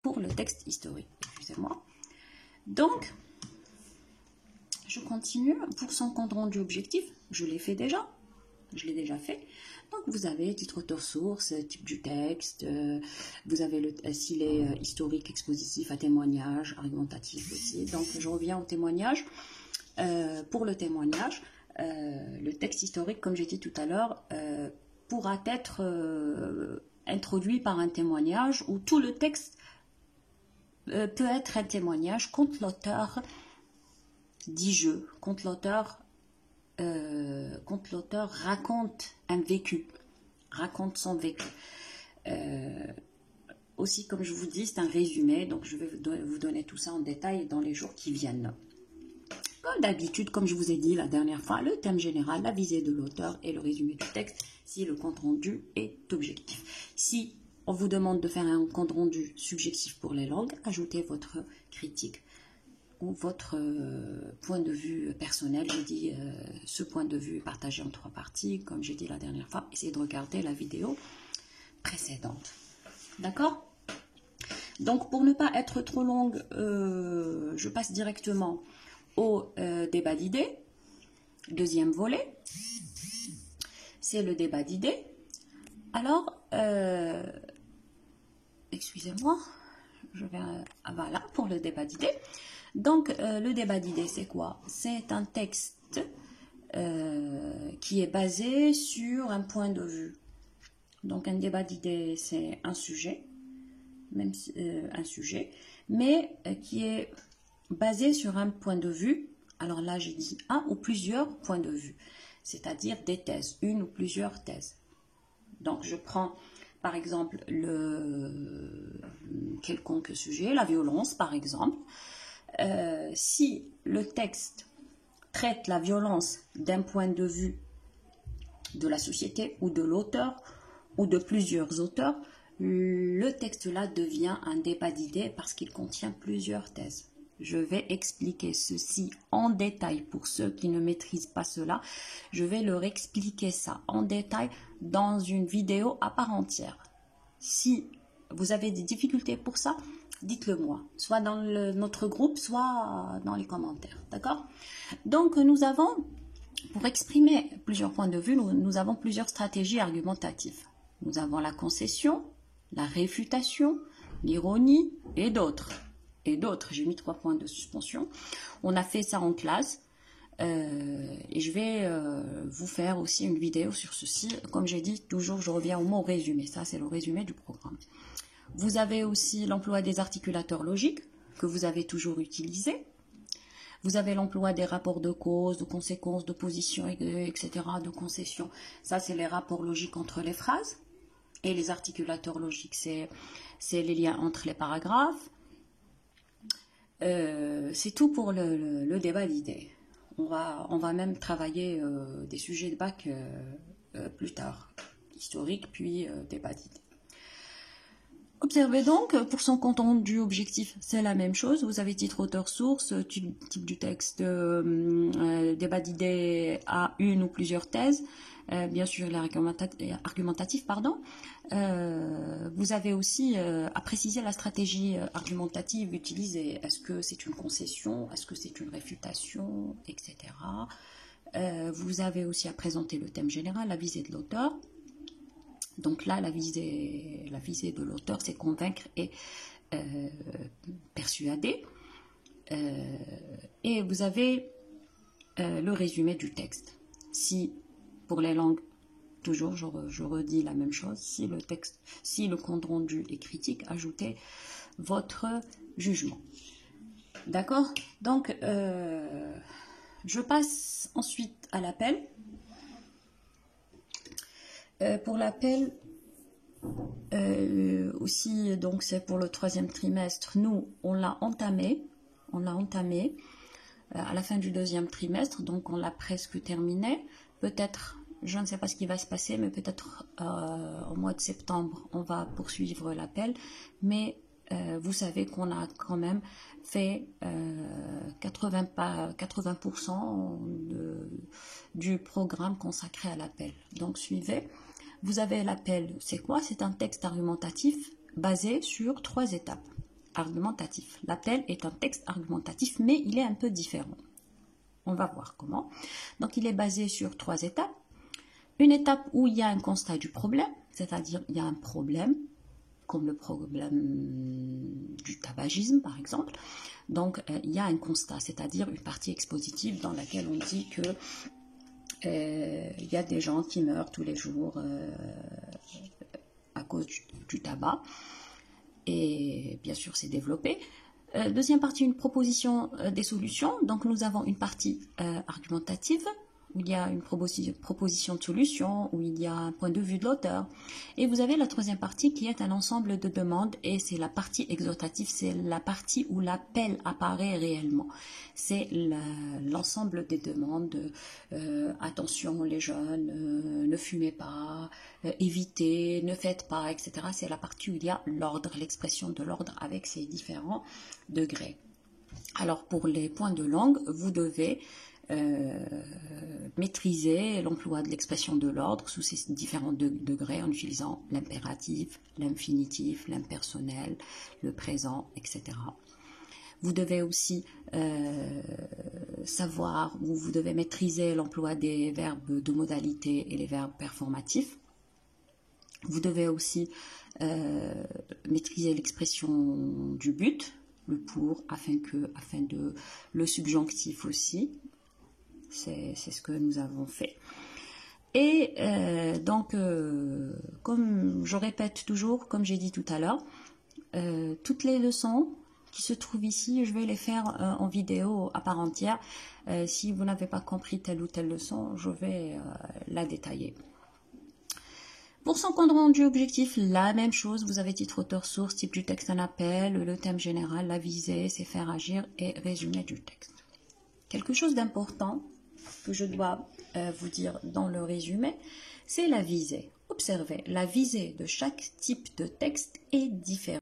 pour le texte historique. Excusez-moi. Donc, je continue. Pour son compte rendu objectif, je l'ai fait déjà. Je l'ai déjà fait. Donc, vous avez titre, auteur, source, type du texte. Vous avez s'il est historique, expositif, à témoignage, argumentatif aussi. Donc, je reviens au témoignage. Pour le témoignage, le texte historique, comme j'ai dit tout à l'heure, pourra être introduit par un témoignage où tout le texte peut être un témoignage contre l'auteur dit je, contre l'auteur raconte un vécu, raconte son vécu. Aussi, comme je vous dis, c'est un résumé, donc je vais vous donner tout ça en détail dans les jours qui viennent. Comme d'habitude, comme je vous ai dit la dernière fois, le thème général, la visée de l'auteur et le résumé du texte, si le compte rendu est objectif. Si on vous demande de faire un compte rendu subjectif pour les langues, ajoutez votre critique ou votre point de vue personnel. J'ai dit ce point de vue partagé en 3 parties, comme j'ai dit la dernière fois. Essayez de regarder la vidéo précédente. D'accord? Donc, pour ne pas être trop longue, je passe directement au débat d'idées. Deuxième volet, c'est le débat d'idées. Alors, excusez-moi, je vais voilà pour le débat d'idées. Donc, le débat d'idées, c'est quoi? C'est un texte qui est basé sur un point de vue. Donc, un débat d'idées, c'est un sujet, même si, un sujet, mais qui est basé sur un point de vue. Alors là, j'ai dit un ou plusieurs points de vue, c'est-à-dire des thèses, une ou plusieurs thèses. Donc, je prends par exemple quelconque sujet, la violence par exemple. Si le texte traite la violence d'un point de vue de la société ou de l'auteur ou de plusieurs auteurs, le texte-là devient un débat d'idées parce qu'il contient plusieurs thèses. Je vais expliquer ceci en détail pour ceux qui ne maîtrisent pas cela. Je vais leur expliquer ça en détail dans une vidéo à part entière. Si vous avez des difficultés pour ça, dites-le moi, soit dans notre groupe, soit dans les commentaires. D'accord? Donc, nous avons, pour exprimer plusieurs points de vue, nous avons plusieurs stratégies argumentatives. Nous avons la concession, la réfutation, l'ironie et d'autres. Et d'autres, j'ai mis 3 points de suspension. On a fait ça en classe et je vais vous faire aussi une vidéo sur ceci. Comme j'ai dit, toujours je reviens au mot résumé. Ça, c'est le résumé du programme. Vous avez aussi l'emploi des articulateurs logiques que vous avez toujours utilisé. Vous avez l'emploi des rapports de cause, de conséquences, de position, etc., de concession. Ça, c'est les rapports logiques entre les phrases. Et les articulateurs logiques, c'est les liens entre les paragraphes. C'est tout pour le débat d'idées. On va même travailler des sujets de bac plus tard, historique puis débat d'idées. Observez donc, pour son compte rendu objectif, c'est la même chose. Vous avez titre, auteur, source, type du texte, débat d'idées à une ou plusieurs thèses. Bien sûr, argumentatif, pardon. Vous avez aussi à préciser la stratégie argumentative utilisée. Est-ce que c'est une concession? Est-ce que c'est une réfutation? Etc. Vous avez aussi à présenter le thème général, la visée de l'auteur. Donc là, la visée de l'auteur, c'est convaincre et persuader. Et vous avez le résumé du texte. Si, pour les langues, toujours, je redis la même chose, si le compte rendu est critique, ajoutez votre jugement. D'accord? Donc, je passe ensuite à l'appel. Pour l'appel, aussi, donc c'est pour le 3e trimestre, nous, on l'a entamé à la fin du 2e trimestre, donc on l'a presque terminé. Peut-être, je ne sais pas ce qui va se passer, mais peut-être au mois de septembre, on va poursuivre l'appel. Mais vous savez qu'on a quand même fait 80% du programme consacré à l'appel. Donc suivez. Vous avez l'appel, c'est quoi? C'est un texte argumentatif basé sur 3 étapes. argumentatif. L'appel est un texte argumentatif, mais il est un peu différent. On va voir comment. Donc, il est basé sur 3 étapes. Une étape où il y a un constat du problème, c'est-à-dire il y a un problème, comme le problème du tabagisme, par exemple. Donc, il y a un constat, c'est-à-dire une partie expositive dans laquelle on dit que il y a des gens qui meurent tous les jours à cause du tabac. Et bien sûr, c'est développé. Deuxième partie, une proposition des solutions. Donc, nous avons une partie argumentative, où il y a une proposition de solution, où il y a un point de vue de l'auteur. Et vous avez la troisième partie qui est un ensemble de demandes, et c'est la partie exhortative, c'est la partie où l'appel apparaît réellement. C'est l'ensemble des demandes, attention les jeunes, ne fumez pas, évitez, ne faites pas, etc. C'est la partie où il y a l'ordre, l'expression de l'ordre avec ses différents degrés. Alors pour les points de langue, vous devez maîtriser l'emploi de l'expression de l'ordre sous ses différents degrés en utilisant l'impératif, l'infinitif, l'impersonnel, le présent, etc. Vous devez aussi savoir ou vous devez maîtriser l'emploi des verbes de modalité et les verbes performatifs. Vous devez aussi maîtriser l'expression du but, le pour, afin de, le subjonctif aussi. C'est ce que nous avons fait. Et donc, comme je répète toujours, comme j'ai dit tout à l'heure, toutes les leçons qui se trouvent ici, je vais les faire en vidéo à part entière. Si vous n'avez pas compris telle ou telle leçon, je vais la détailler. Pour son compte rendu objectif, la même chose. Vous avez titre, auteur, source, type du texte, un appel, le thème général, la visée, c'est faire agir et résumé du texte. Quelque chose d'important que je dois vous dire dans le résumé, c'est la visée. Observez, la visée de chaque type de texte est différente.